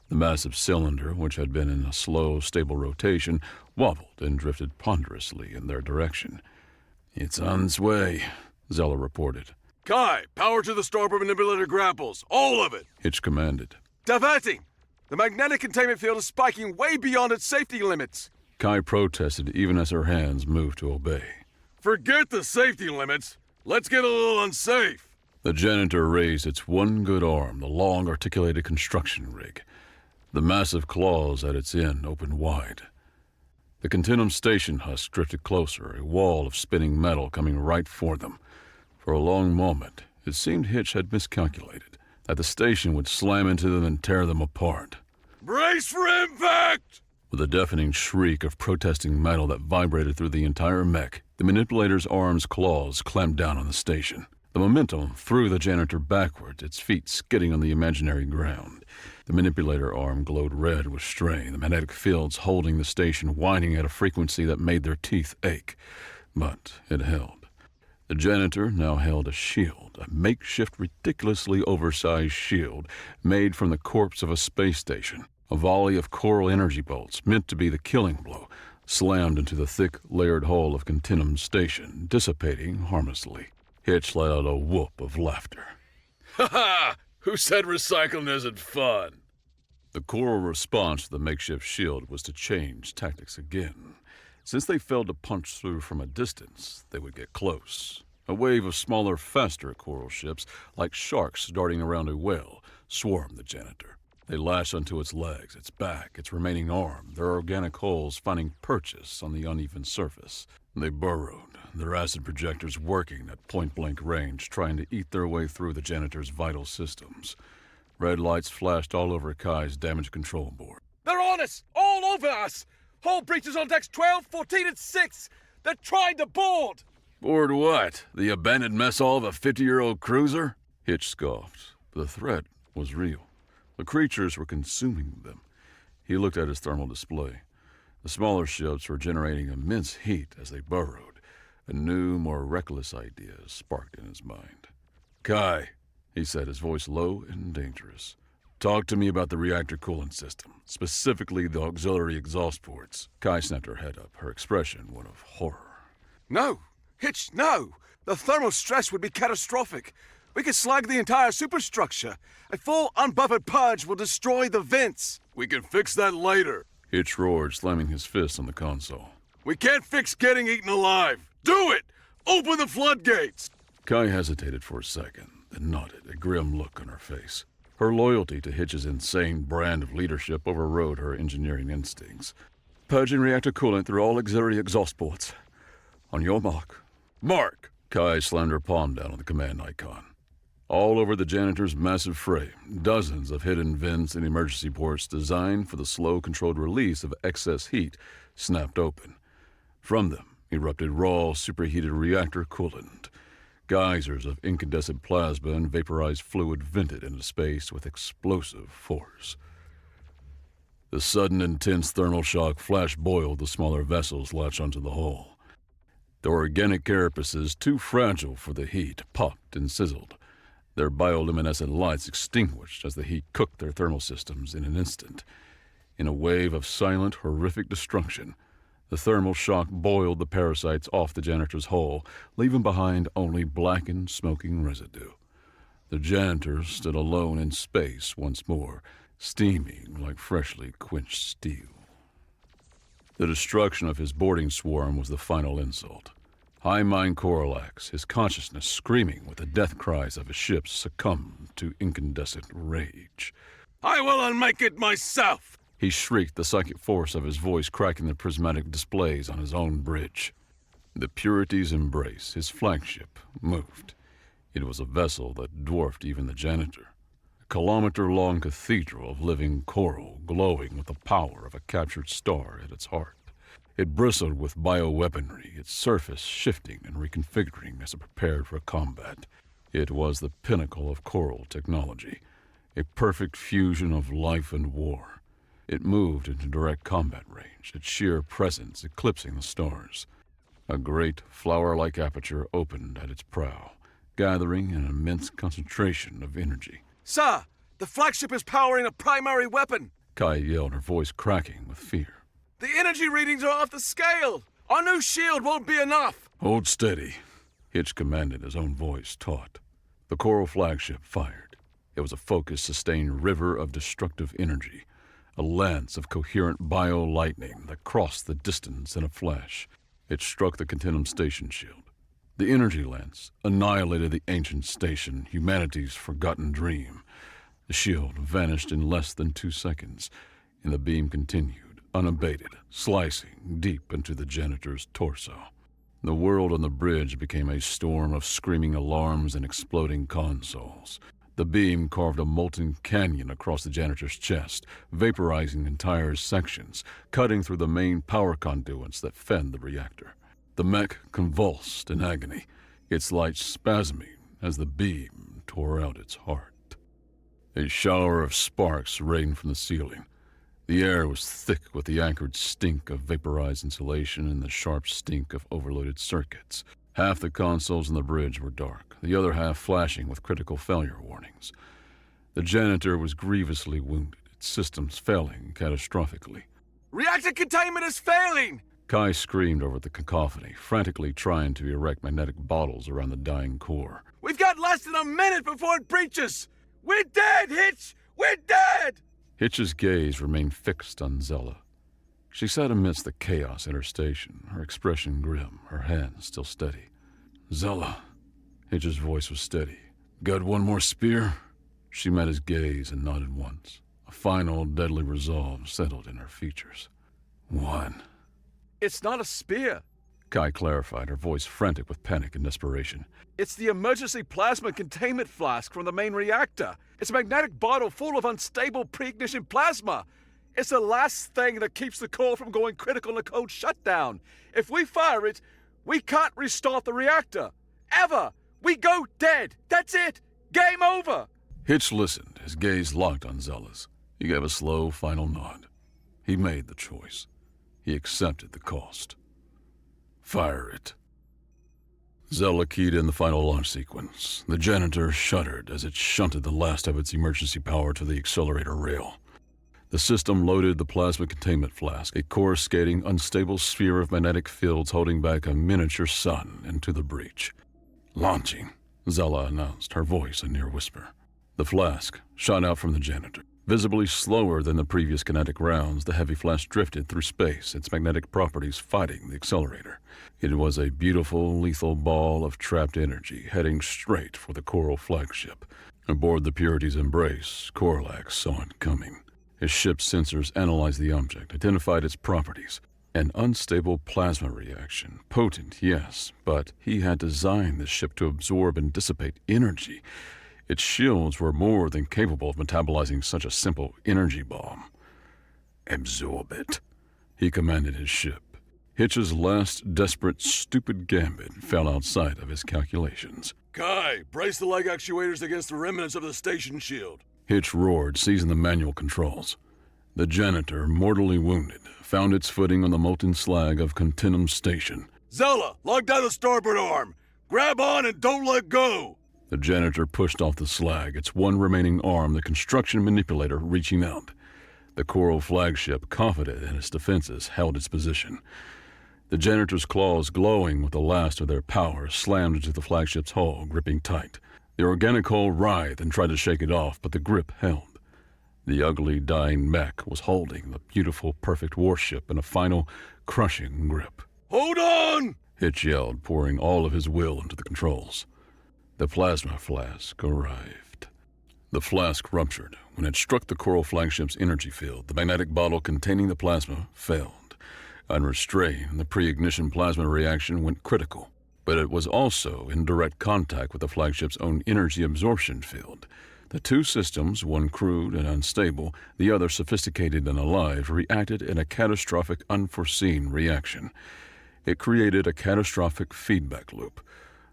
The massive cylinder, which had been in a slow, stable rotation, wobbled and drifted ponderously in their direction. "It's on its way," Zella reported.
Kai, power to the starboard manipulator grapples. All of it.
Hitch commanded.
Diverting. The magnetic containment field is spiking way beyond its safety limits.
Kai protested even as her hands moved to obey.
Forget the safety limits. Let's get a little unsafe.
The janitor raised its one good arm, the long articulated construction rig. The massive claws at its end opened wide. The Continuum station husk drifted closer, a wall of spinning metal coming right for them. For a long moment, it seemed Hitch had miscalculated, that the station would slam into them and tear them apart.
Brace for impact!
With a deafening shriek of protesting metal that vibrated through the entire mech, the manipulator's arm's claws clamped down on the station. The momentum threw the janitor backwards, its feet skidding on the imaginary ground. The manipulator arm glowed red with strain, the magnetic fields holding the station whining at a frequency that made their teeth ache. But it held. The janitor now held a shield, a makeshift, ridiculously oversized shield made from the corpse of a space station. A volley of coral energy bolts, meant to be the killing blow, slammed into the thick, layered hull of Continuum station, dissipating harmlessly. Hitch let out a whoop of laughter.
Ha ha! Who said recycling isn't fun?
The coral response to the makeshift shield was to change tactics again. Since they failed to punch through from a distance, they would get close. A wave of smaller, faster coral ships, like sharks darting around a whale, swarmed the janitor. They lashed onto its legs, its back, its remaining arm, their organic hulls finding purchase on the uneven surface. They burrowed, their acid projectors working at point-blank range, trying to eat their way through the janitor's vital systems. Red lights flashed all over Kai's damage control board.
They're on us! All over us! Hull breaches on decks 12, 14, and 6! They're trying to board!
Board what? The abandoned mess hall of a 50-year-old cruiser? Hitch scoffed. The threat was real. The creatures were consuming them. He looked at his thermal display. The smaller ships were generating immense heat as they burrowed. A new, more reckless idea sparked in his mind. Kai, he said, his voice low and dangerous. Talk to me about the reactor coolant system, specifically the auxiliary exhaust ports. Kai snapped her head up, her expression one of horror.
No! Hitch, no! The thermal stress would be catastrophic. We could slag the entire superstructure. A full unbuffered purge will destroy the vents.
We can fix that later.
Hitch roared, slamming his fist on the console.
We can't fix getting eaten alive. Do it! Open the floodgates!
Kai hesitated for a second, then nodded, a grim look on her face. Her loyalty to Hitch's insane brand of leadership overrode her engineering instincts. Purging reactor coolant through all auxiliary exhaust ports. On your mark.
Mark!
Kai slammed her palm down on the command icon. All over the janitor's massive frame, dozens of hidden vents and emergency ports designed for the slow, controlled release of excess heat snapped open. From them erupted raw, superheated reactor coolant. Geysers of incandescent plasma and vaporized fluid vented into space with explosive force. The sudden, intense thermal shock flash-boiled the smaller vessels latched onto the hull. The organic carapaces, too fragile for the heat, popped and sizzled. Their bioluminescent lights extinguished as the heat cooked their thermal systems in an instant. In a wave of silent, horrific destruction, the thermal shock boiled the parasites off the janitor's hull, leaving behind only blackened, smoking residue. The janitor stood alone in space once more, steaming like freshly quenched steel. The destruction of his boarding swarm was the final insult. High-mind Coralax, his consciousness screaming with the death cries of his ships, succumbed to incandescent rage.
I will unmake it myself!
He shrieked, the psychic force of his voice cracking the prismatic displays on his own bridge. The Purity's embrace, his flagship, moved. It was a vessel that dwarfed even the janitor. A kilometer-long cathedral of living coral glowing with the power of a captured star at its heart. It bristled with bioweaponry, its surface shifting and reconfiguring as it prepared for combat. It was the pinnacle of coral technology, a perfect fusion of life and war. It moved into direct combat range, its sheer presence eclipsing the stars. A great flower-like aperture opened at its prow, gathering an immense concentration of energy.
Sir, the flagship is powering a primary weapon!
Kai yelled, her voice cracking with fear.
The energy readings are off the scale! Our new shield won't be enough!
Hold steady, Hitch commanded, his own voice taut. The coral flagship fired. It was a focused, sustained river of destructive energy. a lance of coherent bio-lightning that crossed the distance in a flash. It struck the Continuum Station shield. The energy lance annihilated the ancient station, humanity's forgotten dream. The shield vanished in less than 2 seconds, and the beam continued, unabated, slicing deep into the janitor's torso. The world on the bridge became a storm of screaming alarms and exploding consoles. The beam carved a molten canyon across the janitor's chest, vaporizing entire sections, cutting through the main power conduits that fed the reactor. The mech convulsed in agony, its lights spasming as the beam tore out its heart. A shower of sparks rained from the ceiling. The air was thick with the acrid stink of vaporized insulation and the sharp stink of overloaded circuits. Half the consoles in the bridge were dark, the other half flashing with critical failure warnings. The janitor was grievously wounded, its systems failing catastrophically.
Reactor containment is failing!
Kai screamed over the cacophony, frantically trying to erect magnetic bottles around the dying core.
We've got less than a minute before it breaches! We're dead, Hitch! We're dead!
Hitch's gaze remained fixed on Zella. She sat amidst the chaos at her station, her expression grim, her hands still steady. Zella. Hitch's voice was steady. Got one more spear? She met his gaze and nodded once. A final, deadly resolve settled in her features. One.
It's not a spear,
Kai clarified, her voice frantic with panic and desperation.
It's the emergency plasma containment flask from the main reactor. It's a magnetic bottle full of unstable pre-ignition plasma. It's the last thing that keeps the core from going critical in a cold shutdown. If we fire it, we can't restart the reactor. Ever. We go dead. That's it. Game over.
Hitch listened, his gaze locked on Zella's. He gave a slow, final nod. He made the choice. He accepted the cost. Fire it. Zella keyed in the final launch sequence. The janitor shuddered as it shunted the last of its emergency power to the accelerator rail. The system loaded the plasma containment flask, a coruscating, unstable sphere of magnetic fields holding back a miniature sun into the breach. Launching, Zella announced, her voice a near whisper. The flask shot out from the janitor. Visibly slower than the previous kinetic rounds, the heavy flash drifted through space, its magnetic properties fighting the accelerator. It was a beautiful, lethal ball of trapped energy heading straight for the Coral flagship. Aboard the Purity's Embrace, Korlax saw it coming. His ship's sensors analyzed the object, identified its properties. An unstable plasma reaction. Potent, yes, but he had designed the ship to absorb and dissipate energy. Its shields were more than capable of metabolizing such a simple energy bomb. Absorb it, he commanded his ship. Hitch's last desperate, stupid gambit fell outside of his calculations.
Kai, brace the leg actuators against the remnants of the station shield.
Hitch roared, seizing the manual controls. The janitor, mortally wounded, found its footing on the molten slag of Continuum Station.
Zella, lock down the starboard arm. Grab on and don't let go.
The janitor pushed off the slag, its one remaining arm, the construction manipulator, reaching out. The Coral flagship, confident in its defenses, held its position. The janitor's claws, glowing with the last of their power, slammed into the flagship's hull, gripping tight. The organic hull writhed and tried to shake it off, but the grip held. The ugly, dying mech was holding the beautiful, perfect warship in a final, crushing grip.
Hold on!
Hitch yelled, pouring all of his will into the controls. The plasma flask arrived. The flask ruptured. When it struck the Coral flagship's energy field, the magnetic bottle containing the plasma failed. Unrestrained, the pre-ignition plasma reaction went critical. But it was also in direct contact with the flagship's own energy absorption field. The two systems, one crude and unstable, the other sophisticated and alive, reacted in a catastrophic, unforeseen reaction. It created a catastrophic feedback loop.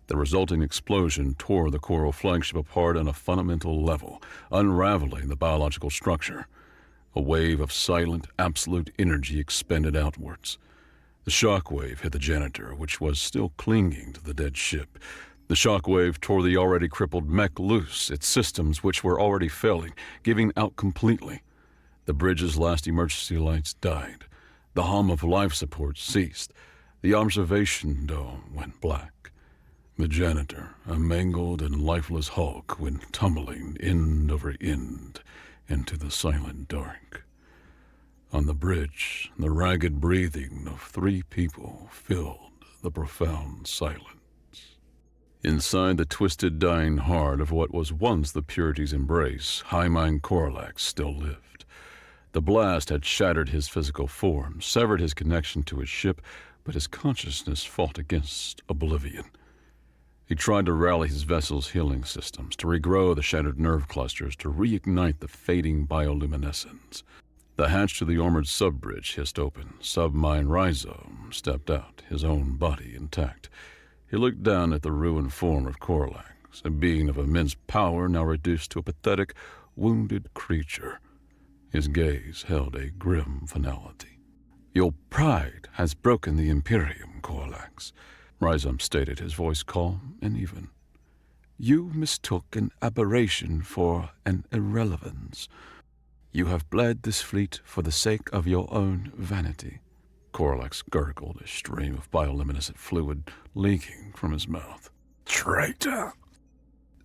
The resulting explosion tore the Coral flagship apart on a fundamental level, unraveling the biological structure. A wave of silent, absolute energy expended outwards. The shock wave hit the janitor, which was still clinging to the dead ship. The shock wave tore the already crippled mech loose, its systems, which were already failing, giving out completely. The bridge's last emergency lights died. The hum of life support ceased. The observation dome went black. The janitor, a mangled and lifeless hulk, went tumbling end over end into the silent dark. On the bridge, the ragged breathing of 3 people filled the profound silence. Inside the twisted, dying heart of what was once the Purity's embrace, High-Mind Corlax still lived. The blast had shattered his physical form, severed his connection to his ship, but his consciousness fought against oblivion. He tried to rally his vessel's healing systems, to regrow the shattered nerve clusters, to reignite the fading bioluminescence. The hatch to the armored sub-bridge hissed open. Submine Rhizome stepped out, his own body intact. He looked down at the ruined form of Corlax, a being of immense power now reduced to a pathetic, wounded creature. His gaze held a grim finality. "Your pride has broken the Imperium, Corlax," Rhizome stated, his voice calm and even. "You mistook an aberration for an irrelevance. You have bled this fleet for the sake of your own vanity." Corlax gurgled, a stream of bioluminescent fluid leaking from his mouth.
"Traitor."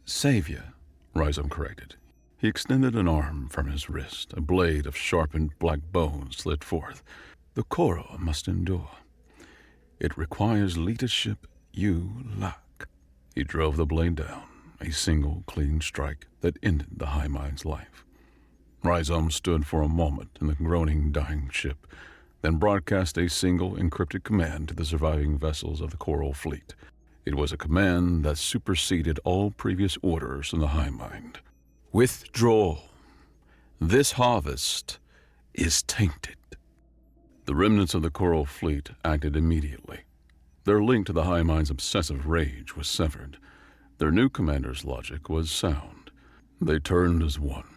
"Savior," Rhizome corrected. He extended an arm from his wrist. A blade of sharpened black bone slid forth. "The Koro must endure. It requires leadership you lack." He drove the blade down, a single clean strike that ended the High Mind's life. Rhizome stood for a moment in the groaning, dying ship, then broadcast a single encrypted command to the surviving vessels of the Coral Fleet. It was a command that superseded all previous orders in the High Mind. "Withdraw. This harvest is tainted." The remnants of the Coral Fleet acted immediately. Their link to the High Mind's obsessive rage was severed. Their new commander's logic was sound. They turned as one,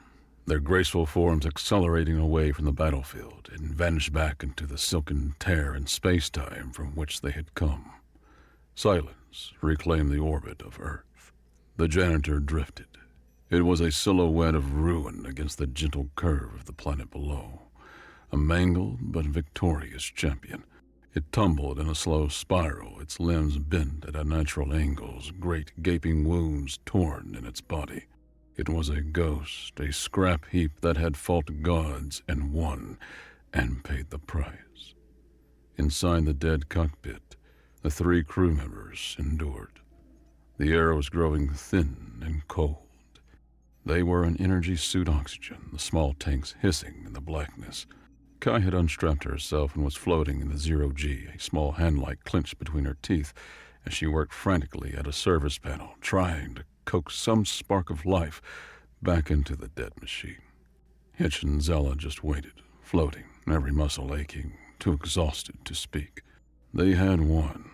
their graceful forms accelerating away from the battlefield and vanished back into the silken tear in space-time from which they had come. Silence reclaimed the orbit of Earth. The janitor drifted. It was a silhouette of ruin against the gentle curve of the planet below. A mangled but victorious champion. It tumbled in a slow spiral, its limbs bent at unnatural angles, great gaping wounds torn in its body. It was a ghost, a scrap heap that had fought gods and won, and paid the price. Inside the dead cockpit, the 3 crew members endured. The air was growing thin and cold. They were in energy suit oxygen, the small tanks hissing in the blackness. Kai had unstrapped herself and was floating in the 0G, a small handlight clenched between her teeth as she worked frantically at a service panel, trying to coax some spark of life back into the dead machine. Hitch and Zella just waited, floating, every muscle aching, too exhausted to speak. They had won,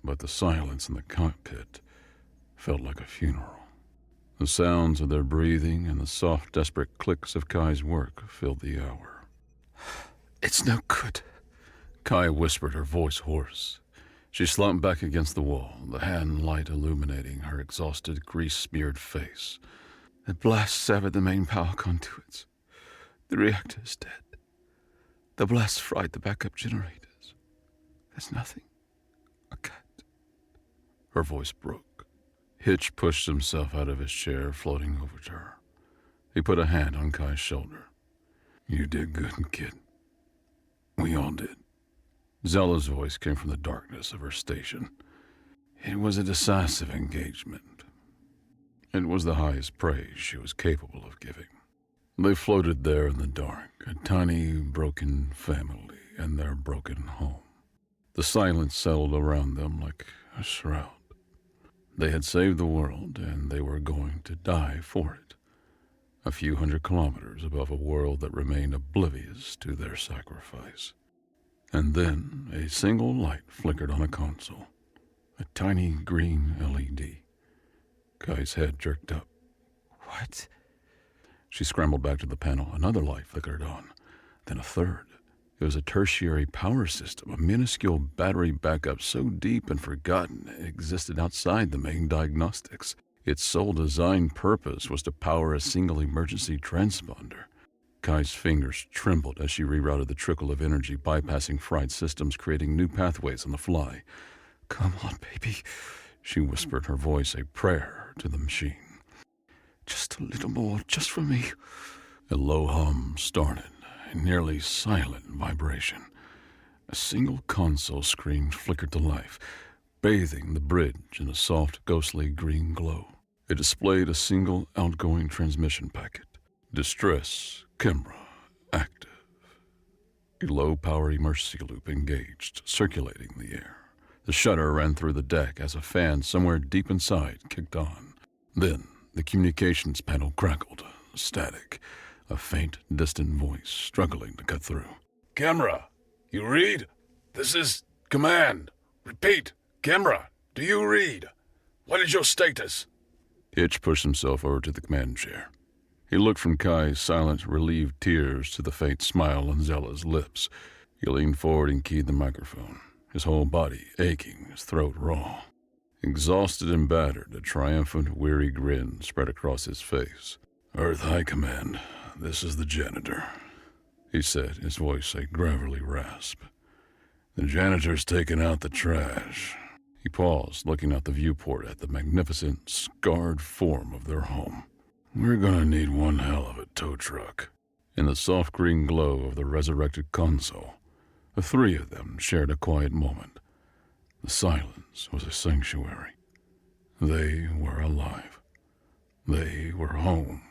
but the silence in the cockpit felt like a funeral. The sounds of their breathing and the soft, desperate clicks of Kai's work filled the hour.
"It's no good,"
Kai whispered, her voice hoarse. She slumped back against the wall, the hand light illuminating her exhausted, grease-smeared face.
"The blast severed the main power conduits. The reactor is dead. The blast fried the backup generators. There's nothing. I can't."
Her voice broke. Hitch pushed himself out of his chair, floating over to her. He put a hand on Kai's shoulder. "You did good, kid. We all did." Zella's voice came from the darkness of her station. "It was a decisive engagement." It was the highest praise she was capable of giving. They floated there in the dark, a tiny, broken family and their broken home. The silence settled around them like a shroud. They had saved the world, and they were going to die for it. A few hundred kilometers above a world that remained oblivious to their sacrifice. And then a single light flickered on a console. A tiny green LED. Kai's head jerked up.
"What?"
She scrambled back to the panel. Another light flickered on. Then a third. It was a tertiary power system, a minuscule battery backup so deep and forgotten it existed outside the main diagnostics. Its sole design purpose was to power a single emergency transponder. Kai's fingers trembled as she rerouted the trickle of energy, bypassing fried systems, creating new pathways on the fly.
"Come on, baby,"
she whispered, her voice a prayer to the machine.
"Just a little more, just for me."
A low hum started, a nearly silent vibration. A single console screen flickered to life, bathing the bridge in a soft, ghostly green glow. It displayed a single outgoing transmission packet. Distress, camera, active. A low-power emergency loop engaged, circulating the air. The shudder ran through the deck as a fan somewhere deep inside kicked on. Then, the communications panel crackled, static, a faint, distant voice struggling to cut through.
Camera, you read? This is command. Repeat, camera, do you read? What is your status?
Hitch pushed himself over to the command chair. He looked from Kai's silent, relieved tears to the faint smile on Zella's lips. He leaned forward and keyed the microphone, his whole body aching, his throat raw. Exhausted and battered, a triumphant, weary grin spread across his face. Earth High Command, this is the janitor, he said, his voice a gravelly rasp. The janitor's taken out the trash. He paused, looking out the viewport at the magnificent, scarred form of their home. We're gonna need one hell of a tow truck. In the soft green glow of the resurrected console, the three of them shared a quiet moment. The silence was a sanctuary. They were alive. They were home.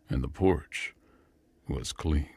And the porch was clean.